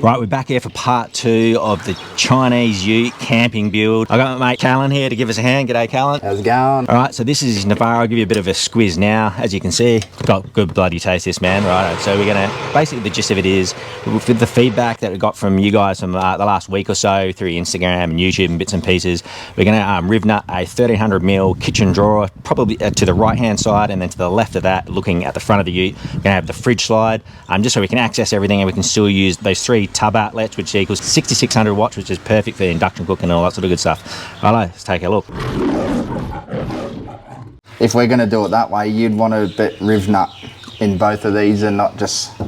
Right, we're back here for part 2 of the Chinese ute camping build. I got my mate Callan here to give us a hand. G'day, Callan. How's it going? All right, so this is Navarro. I'll give you a bit of a squiz now. As you can see, got good bloody taste, this man. Right, so we're gonna, basically the gist of it is, with the feedback that we got from you guys from the last week or so through Instagram and YouTube and bits and pieces, we're gonna riv nut a 1300mm kitchen drawer, probably to the right hand side, and then to the left of that, looking at the front of the ute, we're gonna have the fridge slide, just so we can access everything and we can still use those 3 tub outlets, which equals 6600 watts, which is perfect for induction cooking and all that sort of good stuff. Right, let's take a look. If we're going to do it that way, you'd want to riv nut in both of these and not just...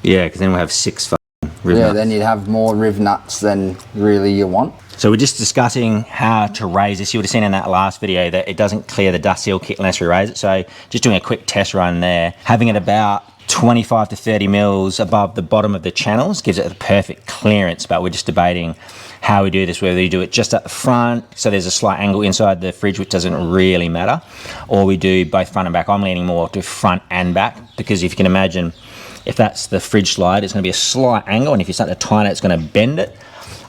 Yeah, because then we'll have 6 riv nuts. Then you'd have more riv nuts than really you want. So we're just discussing how to raise this. You would have seen in that last video that it doesn't clear the dust seal kit unless we raise it. So just doing a quick test run there, having it about 25 to 30 mils above the bottom of the channels gives it the perfect clearance, but we're just debating how we do this, whether we do it just at the front, so there's a slight angle inside the fridge which doesn't really matter, or we do both front and back. I'm leaning more to front and back, because if you can imagine, if that's the fridge slide, it's going to be a slight angle, and if you start to tighten it, it's going to bend it.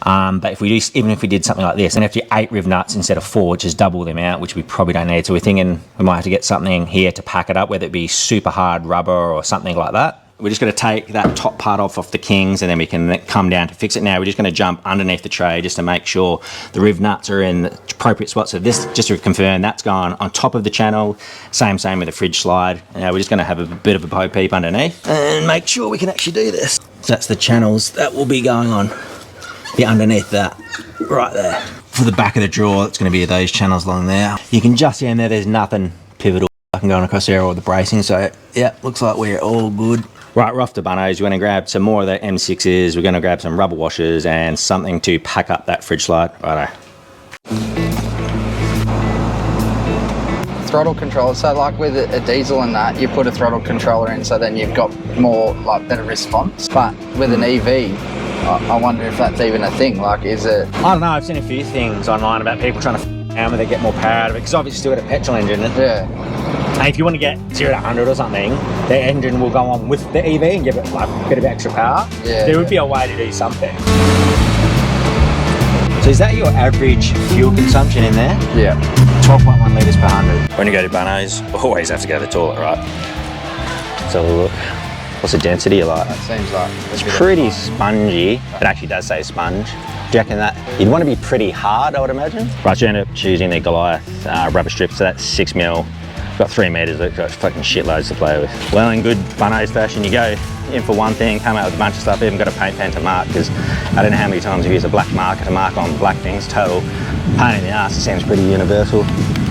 But if we do, even if we did something like this, and if you 8 riv nuts instead of 4, which is double the amount, which we probably don't need, so we're thinking we might have to get something here to pack it up, whether it be super hard rubber or something like that. We're just going to take that top part off the Kings, and then we can come down to fix it. Now we're just going to jump underneath the tray just to make sure the riv nuts are in the appropriate spot. So this, just to confirm, that's gone on top of the channel. Same with the fridge slide. Now we're just going to have a bit of a bo peep underneath and make sure we can actually do this. So that's the channels that will be going on. Yeah, underneath that, right there. For the back of the drawer, it's going to be those channels along there. You can just see in there, there's nothing pivotal going across there or the bracing. So yeah, looks like we're all good. Right, we're off to Bunno's. We're going to grab some more of the M6s. We're going to grab some rubber washers and something to pack up that fridge slide. Righto. Throttle control, so like with a diesel and that, you put a throttle controller in, so then you've got more, like, better response. But with an EV, I wonder if that's even a thing. Like, is it... I don't know, I've seen a few things online about people trying to hammer they get more power out of it, because obviously still got a petrol engine. Yeah. And if you want to get 0 to 100 or something, the engine will go on with the EV and give it like a bit of extra power. Yeah, there would be a way to do something. So is that your average fuel consumption in there? Yeah. 12.1 litres per 100. When you go to Bunno's, always have to go to the toilet, right? Let's have a look. What's the density you like? That seems like... It's pretty spongy. It actually does say sponge. Do you reckon that you'd want to be pretty hard, I would imagine? Right, so you end up choosing the Goliath rubber strip, so that's 6 mil. Got 3 metres, it's got fucking shitloads to play with. Well, in good Bunno's fashion, you go in for one thing, come out with a bunch of stuff, even got a paint pen to mark, because I don't know how many times you've used a black marker to mark on black things. Total pain in the ass. It seems pretty universal.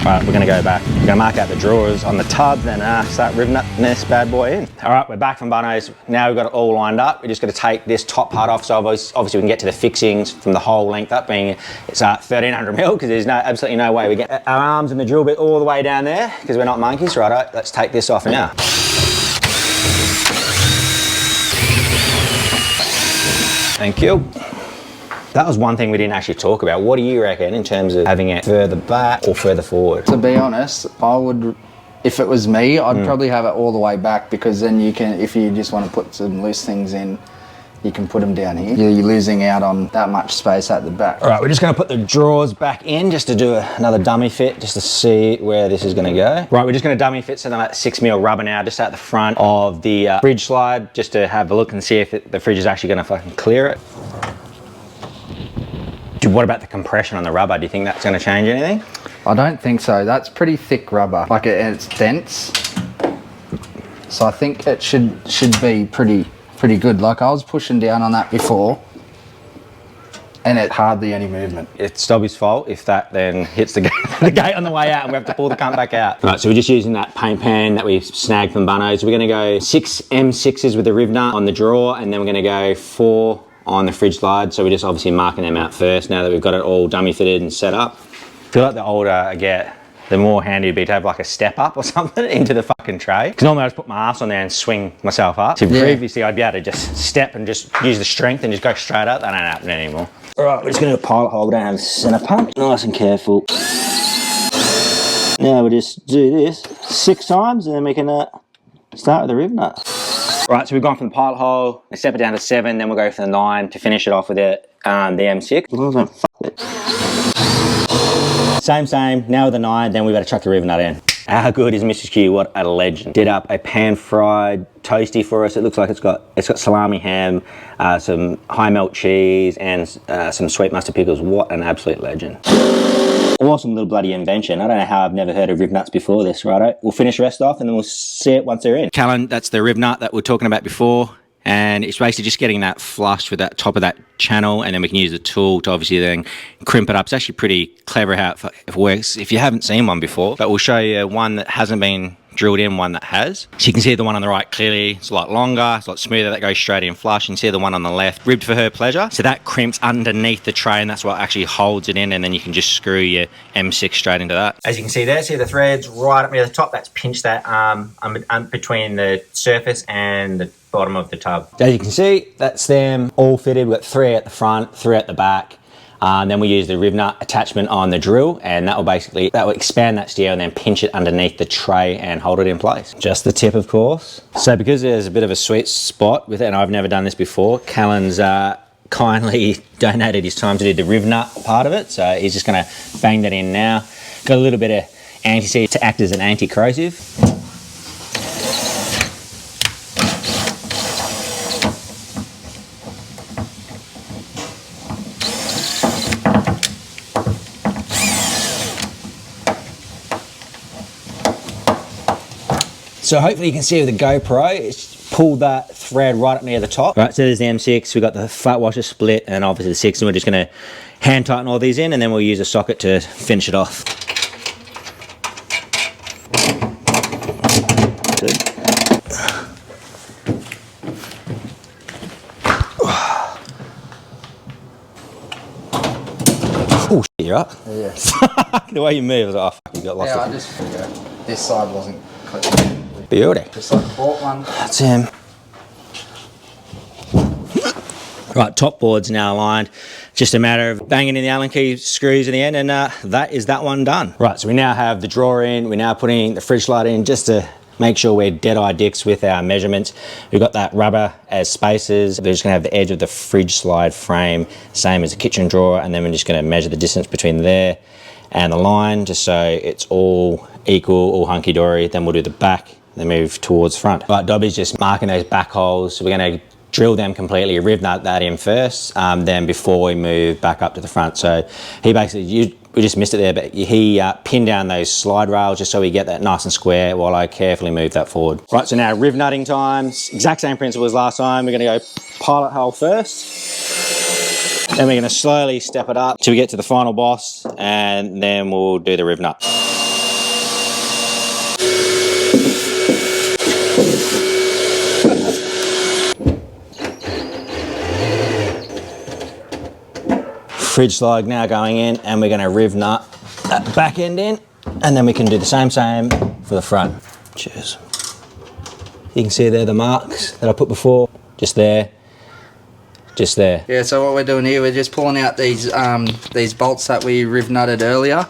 Right, we're gonna go back. We're gonna mark out the drawers on the tub, then start ripping up this bad boy in. All right, we're back from Bunno's. Now we've got it all lined up. We're just gonna take this top part off, so obviously we can get to the fixings from the whole length up, being it's 1300mm, because there's absolutely no way we get our arms and the drill bit all the way down there, because we're not monkeys. Right, let's take this off now. Thank you. That was one thing we didn't actually talk about. What do you reckon in terms of having it further back or further forward? To be honest, I would, if it was me, I'd probably have it all the way back, because then you can, if you just want to put some loose things in, you can put them down here. You're losing out on that much space at the back. All right, we're just going to put the drawers back in just to do another dummy fit, just to see where this is going to go. Right, we're just going to dummy fit some of that 6mm rubber now, just at the front of the fridge slide, just to have a look and see if the fridge is actually going to fucking clear it. What about the compression on the rubber? Do you think that's going to change anything? I don't think so. That's pretty thick rubber. Like it's dense. So I think it should be pretty good. Like I was pushing down on that before, and it hardly any movement. It's Dobby's fault if that then hits the gate on the way out and we have to pull the cunt back out. Right, so we're just using that paint pan that we snagged from Bunno's. We're going to go 6 M6s with the riv nut on the drawer, and then we're going to go 4 on the fridge slide. So we're just obviously marking them out first now that we've got it all dummy fitted and set up. I feel like the older I get, the more handy it'd be to have like a step up or something into the fucking tray. Because normally I just put my ass on there and swing myself up. So previously I'd be able to just step and just use the strength and just go straight up. That ain't happening anymore. All right, we're just gonna do a pilot hole. We don't have a center pump. Nice and careful. Now we'll just do this 6 times and then we can start with the riv nut. Right, so we've gone from the pilot hole, we step it down to 7, then we'll go for the 9 to finish it off with it, the M6. Same, now with the 9, then we've got to chuck the rivet nut in. How good is Mrs. Q? What a legend. Did up a pan-fried toasty for us. It looks like it's got salami ham, some high melt cheese, and some sweet mustard pickles. What an absolute legend. Awesome little bloody invention. I don't know how I've never heard of riv nuts before this, righto? We'll finish the rest off and then we'll see it once they're in. Callan, that's the riv nut that we were talking about before. And it's basically just getting that flush with that top of that channel, and then we can use the tool to obviously then crimp it up. It's actually pretty clever how it works if you haven't seen one before, but we'll show you one that hasn't been drilled in, one that has. So you can see the one on the right clearly, it's a lot longer, it's a lot smoother, that goes straight in flush. You can see the one on the left, ribbed for her pleasure. So that crimps underneath the tray, and that's what actually holds it in, and then you can just screw your M6 straight into that. As you can see there, see the threads right up near the top, that's pinched that between the surface and the bottom of the tub. As you can see, that's them all fitted. We've got 3 at the front, 3 at the back. Then we use the riv nut attachment on the drill, and that will expand that steel and then pinch it underneath the tray and hold it in place. Just the tip, of course. So because there's a bit of a sweet spot with it, and I've never done this before, Callan's kindly donated his time to do the riv nut part of it. So he's just going to bang that in now. Got a little bit of anti-seize to act as an anti-corrosive. So hopefully you can see with the GoPro, it's pulled that thread right up near the top. Right, so there's the M6, we've got the flat washer split, and obviously the 6, and we're just gonna hand tighten all these in, and then we'll use a socket to finish it off. Good. Oh, shit, you're up? Yeah. The way you move, I was like, oh, fuck, you got lost. Yeah, I just, this side wasn't clipped. Beauty. Just like bought one. That's him. Right, top board's now aligned. Just a matter of banging in the Allen key screws in the end, and that is that one done. Right, so we now have the drawer in. We're now putting the fridge slide in just to make sure we're dead-eye dicks with our measurements. We've got that rubber as spacers. We're just gonna have the edge of the fridge slide frame, same as the kitchen drawer, and then we're just gonna measure the distance between there and the line, just so it's all equal, all hunky-dory. Then we'll do the back, then move towards front. Right, Dobby's just marking those back holes. So we're gonna drill them completely, riv nut that in first, then before we move back up to the front. So he basically, we just missed it there, but he pinned down those slide rails just so we get that nice and square while I carefully move that forward. Right, so now riv nutting times, exact same principle as last time. We're gonna go pilot hole first. Then we're gonna slowly step it up till we get to the final boss, and then we'll do the riv nut. Fridge slide now going in, and we're going to riv nut that back end in, and then we can do the same for the front. Cheers. You can see there the marks that I put before, just there, just there. Yeah, so what we're doing here, we're just pulling out these bolts that we riv nutted earlier.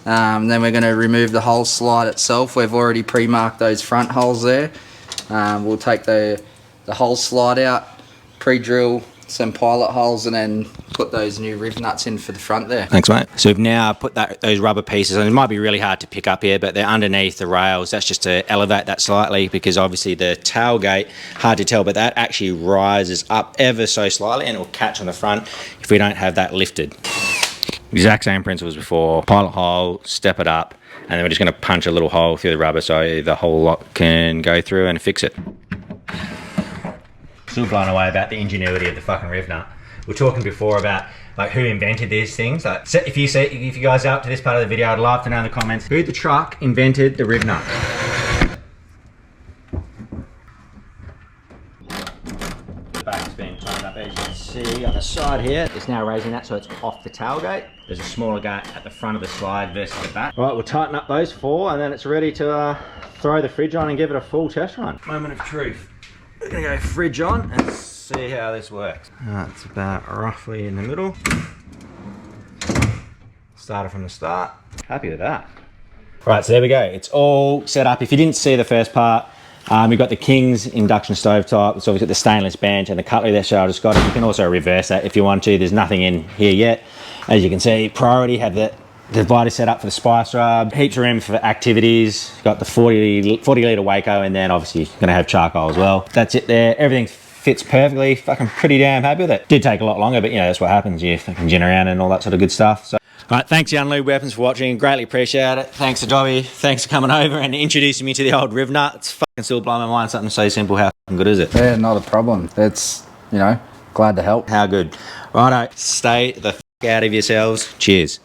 Then we're going to remove the hole slide itself. We've already pre-marked those front holes there. We'll take the hole slide out, pre-drill some pilot holes, and then put those new riv nuts in for the front there. Thanks, mate. So we've now put those rubber pieces, and it might be really hard to pick up here, but they're underneath the rails. That's just to elevate that slightly, because obviously the tailgate, hard to tell, but that actually rises up ever so slightly, and it will catch on the front if we don't have that lifted. Exact same principles before. Pilot hole, step it up, and then we're just going to punch a little hole through the rubber so the whole lot can go through and fix it. Still blown away about the ingenuity of the fucking riv nut. We were talking before about like who invented these things. Like, so if you guys are up to this part of the video, I'd love to know in the comments who the truck invented the riv nut. The back's being tightened up, as you can see on the side here. It's now raising that so it's off the tailgate. There's a smaller gate at the front of the slide versus the back. Right, we'll tighten up those 4, and then it's ready to throw the fridge on and give it a full test run. Moment of truth. We're gonna go fridge on and see how this works. That's about roughly in the middle. Started from the start. Happy with that. Right, so there we go. It's all set up. If you didn't see the first part, We've got the King's induction stovetop. So we've got the stainless bench and the cutlery that Cheryl just got. You can also reverse that if you want to. There's nothing in here yet. As you can see, priority have the divider set up for the spice rub, heaps of room for activities. Got the 40 litre Waco, and then obviously you're gonna have charcoal as well. That's it there. Everything fits perfectly. Fucking pretty damn happy with it. Did take a lot longer, but you know, that's what happens. You fucking gin around and all that sort of good stuff. So, all right, thanks Young Lube Weapons for watching. Greatly appreciate it. Thanks to Dobby. Thanks for coming over and introducing me to the old Riv Nut. It's fucking still blowing my mind. Something so simple. How fucking good is it? Yeah, not a problem. It's, you know, glad to help. How good. Righto, stay the fuck out of yourselves. Cheers.